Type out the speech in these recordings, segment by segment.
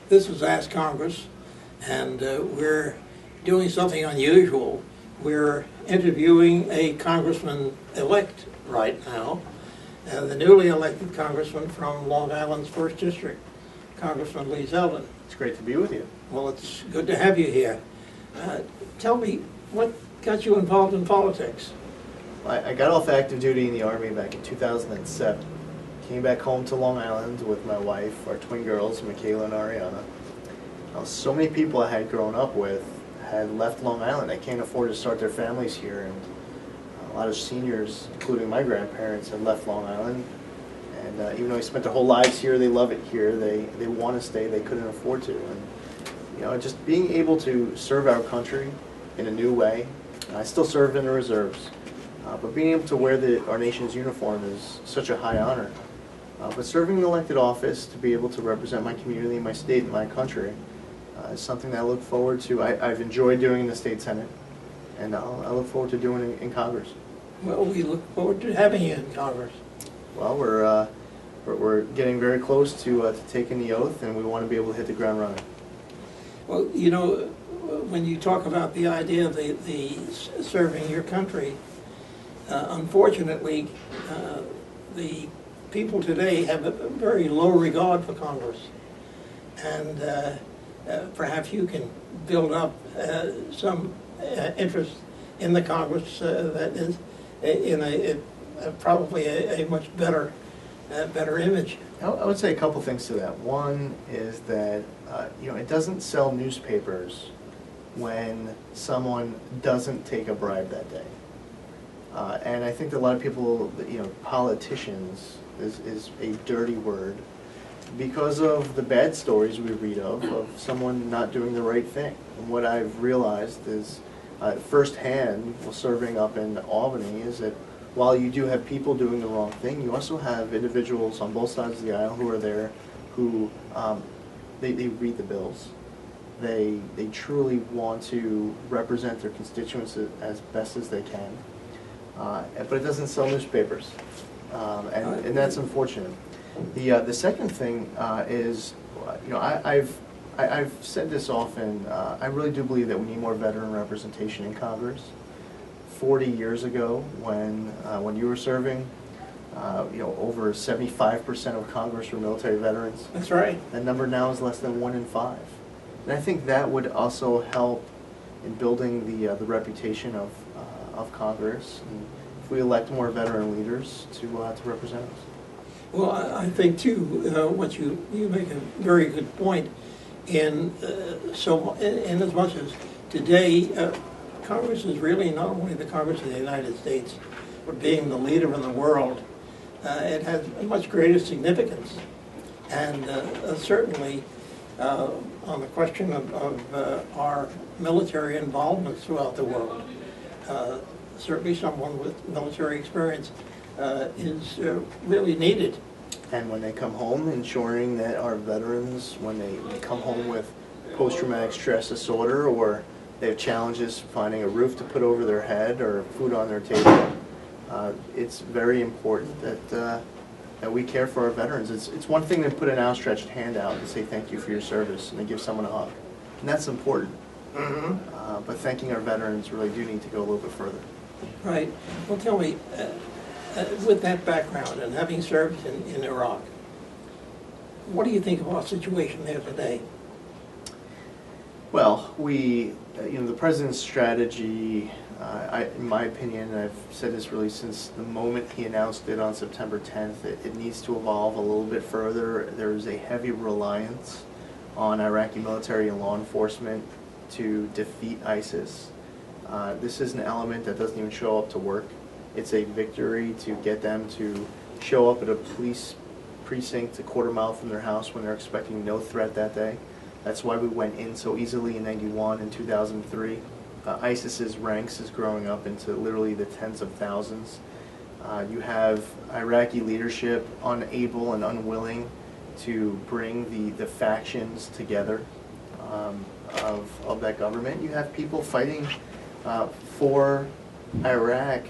This is Ask Congress, and we're doing something unusual. We're interviewing a congressman-elect right now, the newly elected congressman from Long Island's 1st District, Congressman Lee Zeldin. It's great to be with you. Well, it's good to have you here. Tell me, what got you involved in politics? I got off active duty in the Army back in 2007. Came back home to Long Island with my wife, our twin girls, Michaela and Ariana. So many people I had grown up with had left Long Island. They can't afford to start their families here, and a lot of seniors, including my grandparents, had left Long Island. And even though they spent their whole lives here, they love it here. They want to stay. They couldn't afford to. And just being able to serve our country in a new way. I still serve in the reserves, but being able to wear our nation's uniform is such a high honor. But serving an elected office to be able to represent my community, my state, and my country is something that I look forward to. I've enjoyed doing in the state Senate, and I look forward to doing it in Congress. Well, we look forward to having you in Congress. Well, we're getting very close to taking the oath, and we want to be able to hit the ground running. Well, when you talk about the idea of the serving your country, unfortunately, the people today have a very low regard for Congress, and perhaps you can build up some interest in the Congress that is in probably a much better image. I would say a couple things to that. One is that it doesn't sell newspapers when someone doesn't take a bribe that day, and I think that a lot of people, politicians is a dirty word because of the bad stories we read of someone not doing the right thing. And what I've realized is firsthand, while serving up in Albany, is that while you do have people doing the wrong thing, you also have individuals on both sides of the aisle who are there who they read the bills. They truly want to represent their constituents as best as they can, but it doesn't sell newspapers. And that's unfortunate. The second thing is, I've said this often. I really do believe that we need more veteran representation in Congress. 40 years ago, when you were serving, over 75% of Congress were military veterans. That's right. That number now is less than 1 in 5, and I think that would also help in building the reputation of Congress. And if we elect more veteran leaders to represent us. Well, I think too, what you make a very good point in as much as today, Congress is really not only the Congress of the United States, but being the leader in the world, it has a much greater significance. And certainly on the question of our military involvement throughout the world, certainly someone with military experience is really needed. And when they come home, ensuring that our veterans, when they come home with post-traumatic stress disorder, or they have challenges finding a roof to put over their head or food on their table, it's very important that we care for our veterans. It's one thing to put an outstretched hand out and say thank you for your service and to give someone a hug, and that's important. Mm-hmm. But thanking our veterans really do need to go a little bit further. Right. Well, tell me, with that background and having served in Iraq, what do you think of our situation there today? Well, the president's strategy, in my opinion, and I've said this really since the moment he announced it on September 10th, it needs to evolve a little bit further. There is a heavy reliance on Iraqi military and law enforcement to defeat ISIS. This is an element that doesn't even show up to work. It's a victory to get them to show up at a police precinct a quarter mile from their house when they're expecting no threat that day. That's why we went in so easily in '91 and 2003. ISIS's ranks is growing up into literally the tens of thousands. You have Iraqi leadership unable and unwilling to bring the factions together of that government. You have people fighting for Iraq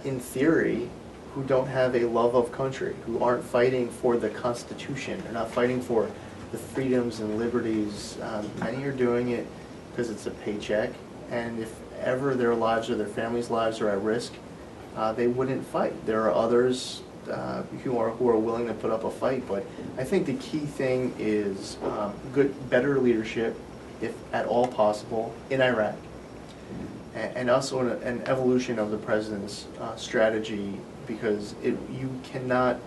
in theory who don't have a love of country, who aren't fighting for the Constitution. They're not fighting for the freedoms and liberties. Many are doing it because it's a paycheck, and if ever their lives or their families' lives are at risk, they wouldn't fight. There are others who are willing to put up a fight, but I think the key thing is better leadership, if at all possible, in Iraq, and also an evolution of the president's strategy, because you cannot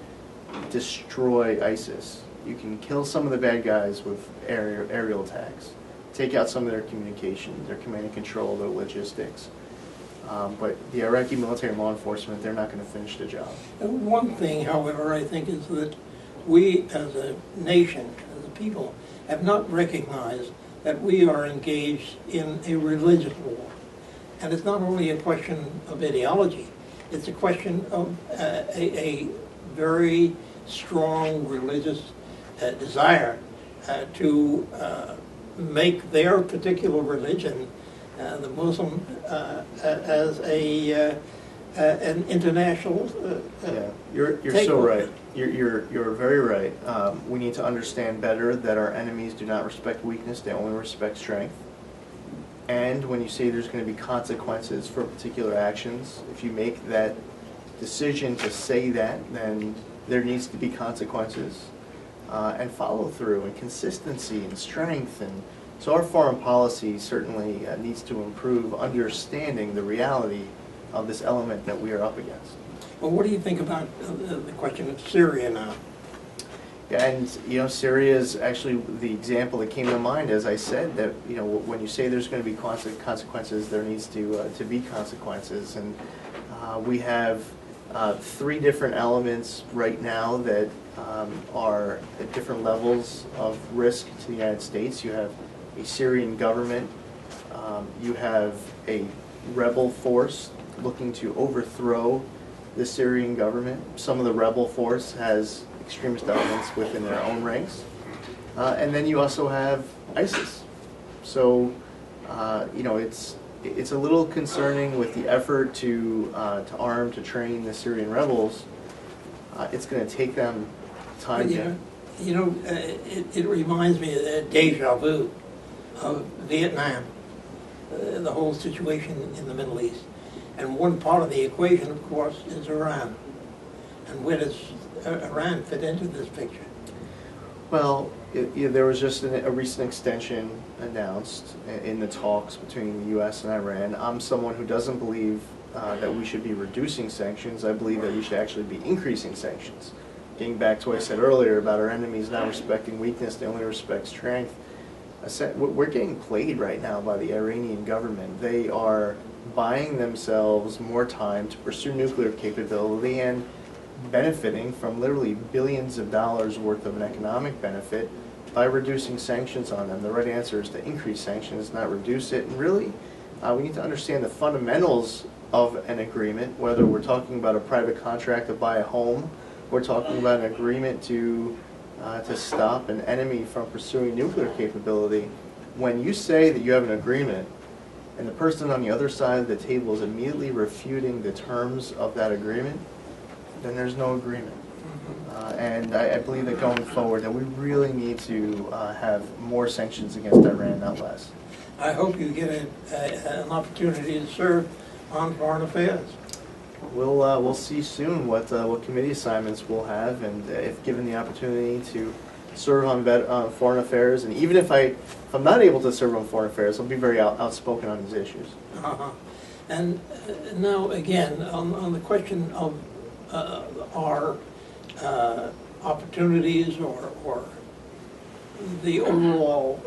destroy ISIS. You can kill some of the bad guys with aerial attacks, take out some of their communications, their command and control, their logistics. But the Iraqi military and law enforcement, they're not going to finish the job. And one thing, however, I think is that we as a nation, as a people, have not recognized that we are engaged in a religious war. And it's not only a question of ideology, it's a question of a very strong religious desire to make their particular religion, the Muslim, as an international. Yeah, you're so right. You're very right. We need to understand better that our enemies do not respect weakness; they only respect strength. And when you say there's going to be consequences for particular actions, if you make that decision to say that, then there needs to be consequences, and follow through, and consistency, and strength. And so our foreign policy certainly needs to improve understanding the reality of this element that we are up against. Well, what do you think about the question of Syria now? Yeah, and Syria is actually the example that came to mind, as I said, that when you say there's going to be consequences, there needs to be consequences, and we have 3 different elements right now that are at different levels of risk to the United States. You have a Syrian government, you have a rebel force looking to overthrow the Syrian government. Some of the rebel force has extremist elements within their own ranks. And then you also have ISIS. So, it's a little concerning with the effort to arm, to train the Syrian rebels. It's going to take them time. It reminds me of the deja vu of Vietnam, the whole situation in the Middle East. And one part of the equation, of course, is Iran. And where does Iran fit into this picture? Well, there was just a recent extension announced in the talks between the U.S. and Iran. I'm someone who doesn't believe that we should be reducing sanctions. I believe that we should actually be increasing sanctions. Getting back to what I said earlier about our enemies not respecting weakness, they only respect strength. We're getting played right now by the Iranian government. They are buying themselves more time to pursue nuclear capability and benefiting from literally billions of dollars worth of an economic benefit by reducing sanctions on them. The right answer is to increase sanctions, not reduce it. And really, we need to understand the fundamentals of an agreement, whether we're talking about a private contract to buy a home, we're talking about an agreement to stop an enemy from pursuing nuclear capability. When you say that you have an agreement, and the person on the other side of the table is immediately refuting the terms of that agreement, then there's no agreement. And I believe that going forward that we really need to have more sanctions against Iran, not less. I hope you get an opportunity to serve on foreign affairs. We'll see soon what committee assignments we'll have, and if given the opportunity to serve on foreign affairs, and even if I'm not able to serve on foreign affairs, I'll be very outspoken on these issues. And now again, on the question of our opportunities or the overall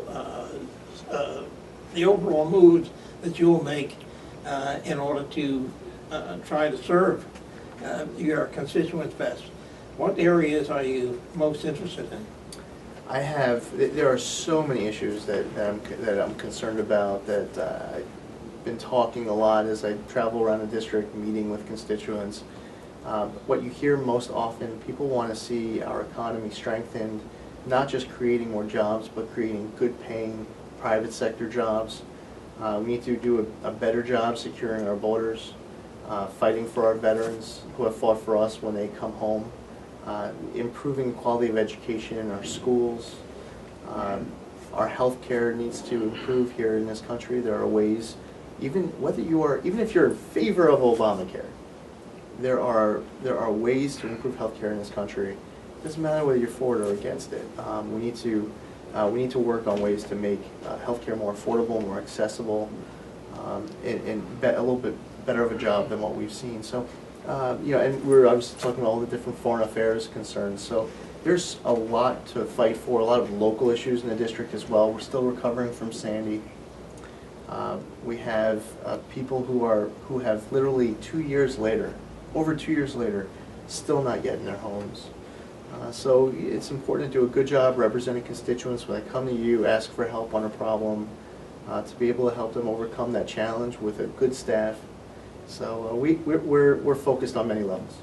moves that you'll make in order to try to serve your constituents best. What areas are you most interested in? There are so many issues that I'm concerned about, that I've been talking a lot as I travel around the district meeting with constituents. What you hear most often, people want to see our economy strengthened, not just creating more jobs, but creating good paying private sector jobs. We need to do a better job securing our borders, fighting for our veterans who have fought for us when they come home, improving quality of education in our schools, Our health care needs to improve here in this country. There are ways, even if you're in favor of Obamacare, there are ways to improve health care in this country. It doesn't matter whether you're for it or against it. We need to work on ways to make health care more affordable, more accessible, and a little bit better of a job than what we've seen. So, you know, and we're obviously talking about all the different foreign affairs concerns. So there's a lot to fight for, a lot of local issues in the district as well. We're still recovering from Sandy. We have people who have literally 2 years later, over 2 years later, still not yet in their homes. So it's important to do a good job representing constituents when they come to you, ask for help on a problem, to be able to help them overcome that challenge with a good staff. So we're focused on many levels.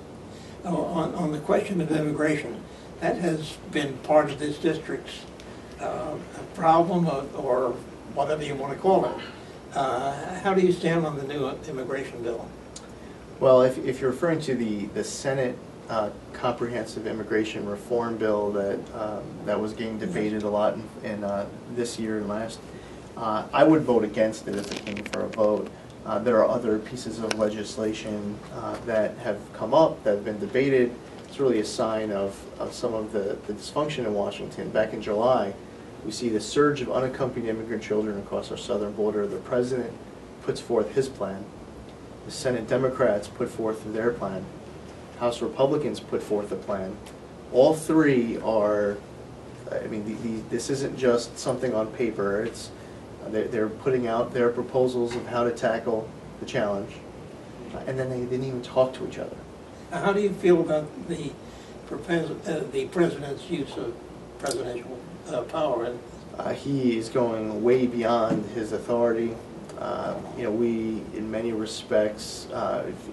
On the question of immigration, that has been part of this district's problem or whatever you want to call it. How do you stand on the new immigration bill? Well, if you're referring to the Senate comprehensive immigration reform bill that was getting debated a lot in this year and last, I would vote against it if it came for a vote. There are other pieces of legislation that have come up, that have been debated. It's really a sign of some of the dysfunction in Washington. Back in July, we see the surge of unaccompanied immigrant children across our southern border. The president puts forth his plan. The Senate Democrats put forth their plan. House Republicans put forth a plan. All three are, I mean, this isn't just something on paper. It's they're putting out their proposals of how to tackle the challenge, and then they didn't even talk to each other. How do you feel about the president's use of presidential power? He is going way beyond his authority. You know, we, in many respects,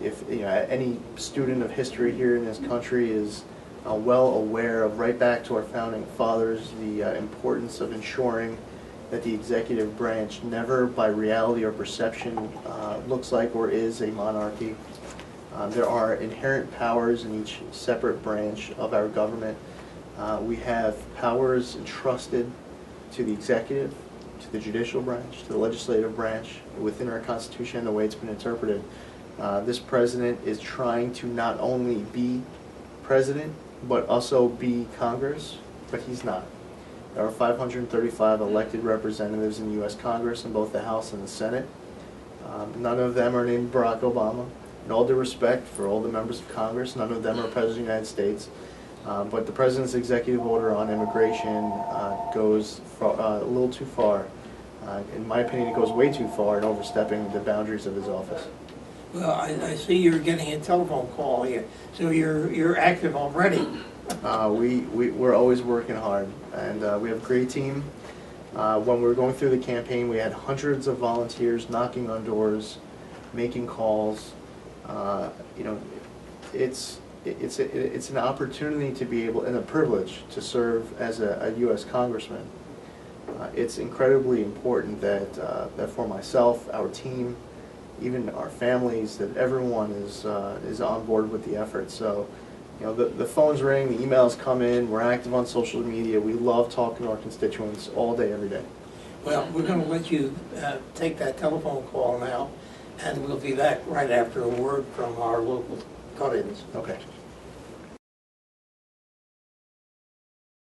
if you know, any student of history here in this country is well aware of, right back to our founding fathers, the importance of ensuring that the executive branch never, by reality or perception, looks like or is a monarchy. There are inherent powers in each separate branch of our government. We have powers entrusted to the executive, to the judicial branch, to the legislative branch, within our Constitution and the way it's been interpreted. This president is trying to not only be president, but also be Congress, but he's not. There are 535 elected representatives in the U.S. Congress in both the House and the Senate. None of them are named Barack Obama. In all due respect for all the members of Congress, none of them are President of the United States. But the President's executive order on immigration goes a little too far. In my opinion, it goes way too far in overstepping the boundaries of his office. Well, I see you're getting a telephone call here, so you're active already. We're always working hard, and we have a great team. When we were going through the campaign, we had hundreds of volunteers knocking on doors, making calls. You know, it's an opportunity to be able, and a privilege to serve as a U.S. Congressman. It's incredibly important that for myself, our team, even our families, that everyone is on board with the effort. So, you know, the phones ring, the emails come in, we're active on social media. We love talking to our constituents all day, every day. Well, we're going to let you take that telephone call now, and we'll be back right after a word from our local cut-ins. Okay.